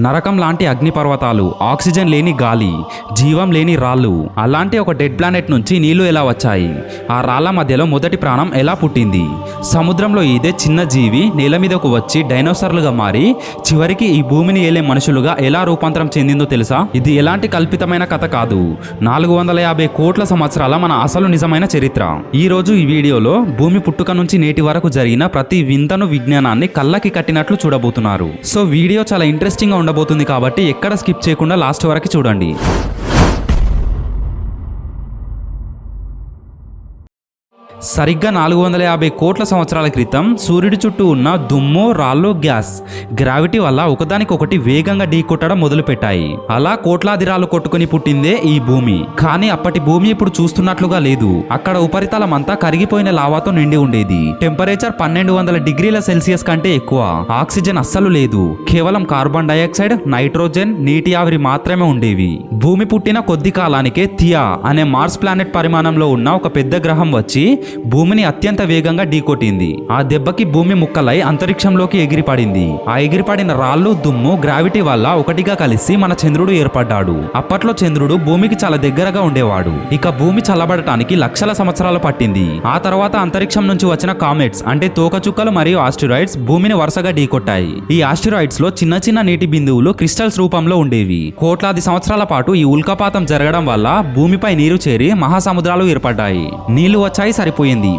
నరకం లాంటి అగ్నిపర్వతాలు, ఆక్సిజన్ లేని గాలి, జీవం లేని రాళ్ళు. అలాంటి ఒక డెడ్ ప్లానెట్ నుంచి నీళ్లు ఎలా వచ్చాయి? ఆ రాళ్ల మధ్యలో మొదటి ప్రాణం ఎలా పుట్టింది? సముద్రంలో ఇదే చిన్న జీవి నేల మీదకు వచ్చి డైనోసార్లుగా మారి చివరికి ఈ భూమిని ఏలే మనుషులుగా ఎలా రూపాంతరం చెందిందో తెలుసా? ఇది ఎలాంటి కల్పితమైన కథ కాదు. 450 కోట్ల సంవత్సరాల మన అసలు నిజమైన చరిత్ర. ఈ రోజు ఈ వీడియోలో భూమి పుట్టుక నుంచి నేటి వరకు జరిగిన ప్రతి వింతను, విజ్ఞానాన్ని కళ్ళకి కట్టినట్లు చూడబోతున్నారు. సో వీడియో చాలా ఇంట్రెస్టింగ్ గా ఉండబోతుంది కాబట్టి ఎక్కడ స్కిప్ చేయకుండా లాస్ట్ వరకు చూడండి. సరిగ్గా 450 కోట్ల సంవత్సరాల క్రితం సూర్యుడి చుట్టూ ఉన్న దుమ్ము, రాళ్ళు, గ్యాస్ గ్రావిటీ వల్ల ఒకదానికొకటి వేగంగా ఢీకొట్టడం మొదలుపెట్టాయి. అలా కోట్లాది రాళ్ళు కొట్టుకుని పుట్టిందే ఈ భూమి. కానీ అప్పటి భూమి ఇప్పుడు చూస్తున్నట్లుగా లేదు. అక్కడ ఉపరితలం అంతా కరిగిపోయిన లావాతో నిండి ఉండేది. టెంపరేచర్ 1200 డిగ్రీల సెల్సియస్ కంటే ఎక్కువ. ఆక్సిజన్ అస్సలు లేదు. కేవలం కార్బన్ డైఆక్సైడ్, నైట్రోజన్, నీటి ఆవిరి మాత్రమే ఉండేవి. భూమి పుట్టిన కొద్ది కాలానికే థియా అనే మార్స్ ప్లానెట్ పరిమాణంలో ఉన్న ఒక పెద్ద గ్రహం వచ్చి భూమిని అత్యంత వేగంగా ఢీకొట్టింది. ఆ దెబ్బకి భూమి ముక్కలై అంతరిక్షంలోకి ఎగిరిపడింది. ఆ ఎగిరిపడిన రాళ్ళు, దుమ్ము గ్రావిటీ వల్ల ఒకటిగా కలిసి మన చంద్రుడు ఏర్పడ్డాడు. అప్పట్లో చంద్రుడు భూమికి చాలా దగ్గరగా ఉండేవాడు. ఇక భూమి చల్లబడటానికి లక్షల సంవత్సరాలు పట్టింది. ఆ తర్వాత అంతరిక్షం నుంచి వచ్చిన కామెట్స్ అంటే తోకచుక్కలు మరియు ఆస్టిరాయిడ్స్ భూమిని వరుసగా ఢీకొట్టాయి. ఈ ఆస్టిరాయిడ్స్ లో చిన్న చిన్న నీటి బిందువులు క్రిస్టల్స్ రూపంలో ఉండేవి. కోట్లాది సంవత్సరాల పాటు ఈ ఉల్కాపాతం జరగడం వల్ల భూమిపై నీరు చేరి మహాసముద్రాలు ఏర్పడ్డాయి. నీళ్లు వచ్చాయి, సరిపోయింది.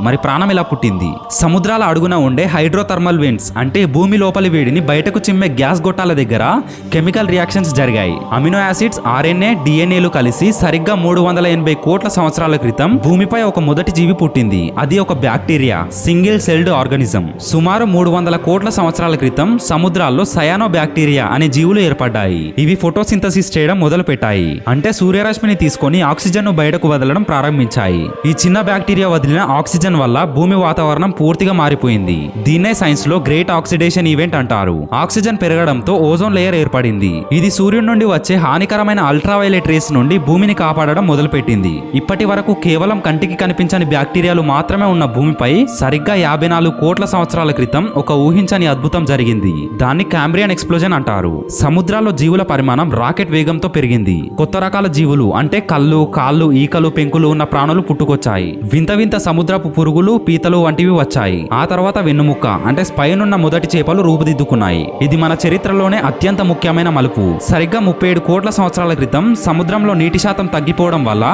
మరి ప్రాణం ఎలా పుట్టింది? సముద్రాల అడుగున ఉండే హైడ్రోథర్మల్ వెంట్స్ అంటే భూమి లోపలి వేడిని బయటకు చిమ్మే గ్యాస్ గొట్టాల దగ్గర కెమికల్ రియాక్షన్స్ జరిగాయి. అమినో యాసిడ్స్, ఆర్ఎన్ఏ, డిఎన్ఏలు కలిసి సరిగ్గా 380 కోట్ల సంవత్సరాల క్రితం భూమిపై ఒక మొదటి జీవి పుట్టింది. అది ఒక బ్యాక్టీరియా, సింగిల్ సెల్డ్ ఆర్గానిజం. సుమారు 300 కోట్ల సంవత్సరాల క్రితం సముద్రాల్లో సయానో బ్యాక్టీరియా అనే జీవులు ఏర్పడ్డాయి. ఇవి ఫోటోసింథసిస్ చేయడం మొదలు పెట్టాయి. అంటే సూర్యరశ్మిని తీసుకొని ఆక్సిజన్ ను బయటకు వదలడం ప్రారంభించాయి. ఈ చిన్న బ్యాక్టీరియా వదిలిన ఆక్సిజన్ వల్ల భూమి వాతావరణం పూర్తిగా మారిపోయింది. దీన్నే సైన్స్ లో గ్రేట్ ఆక్సిడేషన్ ఈవెంట్ అంటారు. ఆక్సిజన్ పెరగడంతో ఓజోన్ లేయర్ ఏర్పడింది. ఇది సూర్యుడి నుండి వచ్చే హానికరమైన అల్ట్రావైలెట్ రేస్ నుండి భూమిని కాపాడడం మొదలుపెట్టింది. ఇప్పటి వరకు కేవలం కంటికి కనిపించని బ్యాక్టీరియాలు మాత్రమే ఉన్న భూమిపై సరిగ్గా 54 కోట్ల సంవత్సరాల క్రితం ఒక ఊహించని అద్భుతం జరిగింది. దాన్ని కాంబ్రియన్ ఎక్స్ప్లోజన్ అంటారు. సముద్రాల్లో జీవుల పరిమాణం రాకెట్ వేగంతో పెరిగింది. కొత్త రకాల జీవులు అంటే కళ్ళు, కాళ్ళు, ఈకలు, పెంకులు ఉన్న ప్రాణులు పుట్టుకొచ్చాయి. వింత వింత సముద్రపు పురుగులు, పీతలు వంటివి వచ్చాయి. ఆ తర్వాత వెన్నుముక్క అంటే స్పైన్ ఉన్న మొదటి చేపలు రూపుదిద్దుకున్నాయి. ఇది మన చరిత్రలోనే అత్యంత ముఖ్యమైన మలుపు. సరిగ్గా 37 కోట్ల సంవత్సరాల క్రితం సముద్రంలో నీటి శాతం తగ్గిపోవడం వల్ల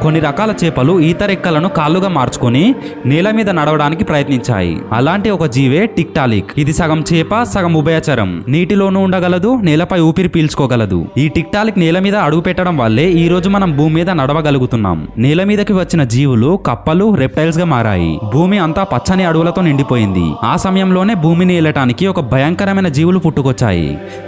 కొన్ని రకాల చేపలు ఈత రెక్కలను కాళ్ళుగా మార్చుకొని నేల మీద నడవడానికి ప్రయత్నించాయి. అలాంటి ఒక జీవే టిక్టాలిక్. ఇది సగం చేప, సగం ఉభయచరం. నీటిలోనూ ఉండగలదు, నేలపై ఊపిరి పీల్చుకోగలదు. ఈ టిక్టాలిక్ నేల మీద అడుగు పెట్టడం వల్లే ఈ రోజు మనం భూమి మీద నడవగలుగుతున్నాం. నేల మీదకి వచ్చిన జీవులు కప్పలు, రెప్టైల్స్ గా మారాయి. భూమి అంతా పచ్చని అడవులతో నిండిపోయింది. ఆ సమయంలోనే భూమిని ఏలటానికి ఒక భయంకరమైన జీవులు పుట్టుకొచ్చాయి.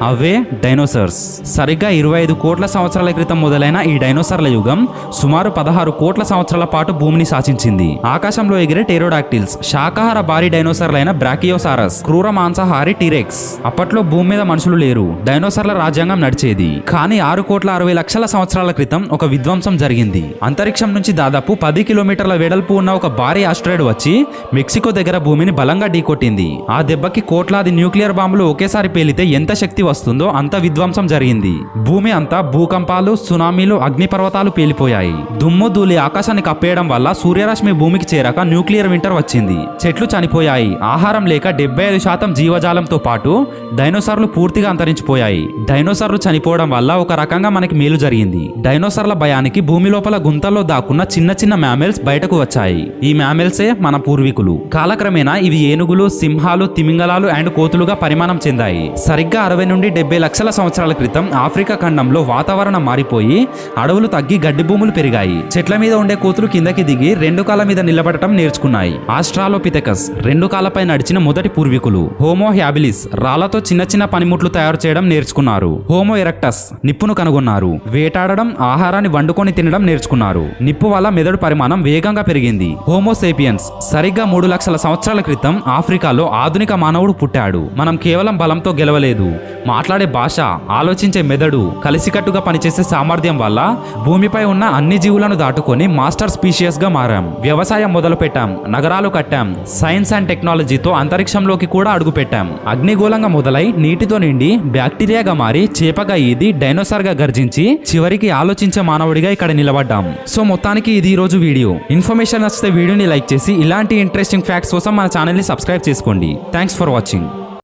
అవే డైనోసార్స్. సరిగ్గా 25 కోట్ల సంవత్సరాల క్రితం మొదలైన ఈ డైనోసార్ల యుగం సుమారు 16 కోట్ల సంవత్సరాల పాటు భూమిని శాసించింది. ఆకాశంలో ఎగిరే టెరోడాక్టిల్స్, శాకాహార భారీ డైనోసార్లైన బ్రాకియోసారస్, క్రూర మాంసాహారి టీరెక్స్. అప్పట్లో భూమి మీద మనుషులు లేరు. డైనోసార్ల రాజ్యాంగం నడిచేది. కానీ 6 కోట్ల 60 లక్షల సంవత్సరాల క్రితం ఒక విధ్వంసం జరిగింది. అంతరిక్షం నుంచి దాదాపు 10 కిలోమీటర్ల వెడల్పు ఉన్న ఒక భారీ ఆస్ట్రాయిడ్ వచ్చి మెక్సికో దగ్గర భూమిని బలంగా ఢీకొట్టింది. ఆ దెబ్బకి కోట్లాది న్యూక్లియర్ బాంబులు ఒకేసారి పేలితే ఎంత శక్తి వస్తుందో అంత విధ్వంసం జరిగింది. భూమి అంతా భూకంపాలు, సునామీలు, అగ్నిపర్వతాలు పేలిపోయాయి. దుమ్ము, ధూళి ఆకాశాన్ని కప్పేయడం వల్ల సూర్యరశ్మి భూమికి చేరాక న్యూక్లియర్ వింటర్ వచ్చింది. చెట్లు చనిపోయాయి. ఆహారం లేక 75% జీవజాలంతో పాటు డైనోసార్లు పూర్తిగా అంతరించిపోయాయి. డైనోసార్లు చనిపోవడం వల్ల ఒక రకంగా మనకి మేలు జరిగింది. డైనోసార్ల భయానికి భూమి లోపల గుంతల్లో దాక్కున్న చిన్న చిన్న మ్యామెల్స్ బయటకు వచ్చాయి. ఈ మ్యామెల్సే మన పూర్వీకులు. కాలక్రమేణా ఇవి ఏనుగులు, సింహాలు, తిమింగలాలు అండ్ కోతులుగా పరిమాణం చెందాయి. సరిగ్గా 60 నుండి 70 లక్షల సంవత్సరాల క్రితం ఆఫ్రికా ఖండంలో వాతావరణం మారిపోయి అడవులు తగ్గి గడ్డి భూములు పెరిగాయి. చెట్ల మీద ఉండే కోతులు కిందకి దిగి 2 కాళ్ళ మీద నిలబడటం నేర్చుకున్నాయి. ఆస్ట్రాలోపిథెకస్ 2 కాళ్ళపై నడిచిన మొదటి పూర్వీకులు. హోమో హ్యాబిలిస్ రాళ్లతో చిన్న చిన్న పనిముట్లు తయారు చేయడం నేర్చుకున్నారు. హోమో ఎరెక్టస్ నిప్పును కనుగొన్నారు. వేటాడడం, ఆహారాన్ని వండుకొని తినడం నేర్చుకున్నారు. నిప్పు వల్ల మెదడు పరిమాణం వేగంగా పెరిగింది. హోమోసేపియన్స్ సరిగ్గా 3 లక్షల సంవత్సరాల క్రితం ఆఫ్రికాలో ఆధునిక మానవుడు పుట్టాడు. మనం కేవలం బలంతో గెలవలేదు. మాట్లాడే భాష, ఆలోచించే మెదడు, కలిసికట్టుగా పనిచేసే సామర్థ్యం వల్ల భూమిపై ఉన్న అన్ని జీవులను దాటుకొని మాస్టర్ స్పీషియస్ గా మారాం. వ్యవసాయం మొదలు పెట్టాం, నగరాలు కట్టాం, సైన్స్ అండ్ టెక్నాలజీతో అంతరిక్షంలోకి కూడా అడుగుపెట్టాం. అగ్నిగోళంగా మొదలై నీటితో నిండి బ్యాక్టీరియాగా మారి చేపగా ఈది డైనోసార్ గా గర్జించి చివరికి ఆలోచించే మానవుడిగా ఇక్కడ నిలబడ్డాం. సో మొత్తానికి ఇది ఈ రోజు వీడియో. ఇన్ఫర్మేషన్ నచ్చితే వీడియోని లైక్ చేసి ఇలాంటి ఇంట్రెస్టింగ్ ఫ్యాక్ట్స్ కోసం మన ఛానల్ ని సబ్స్క్రైబ్ చేసుకోండి. Thanks for watching.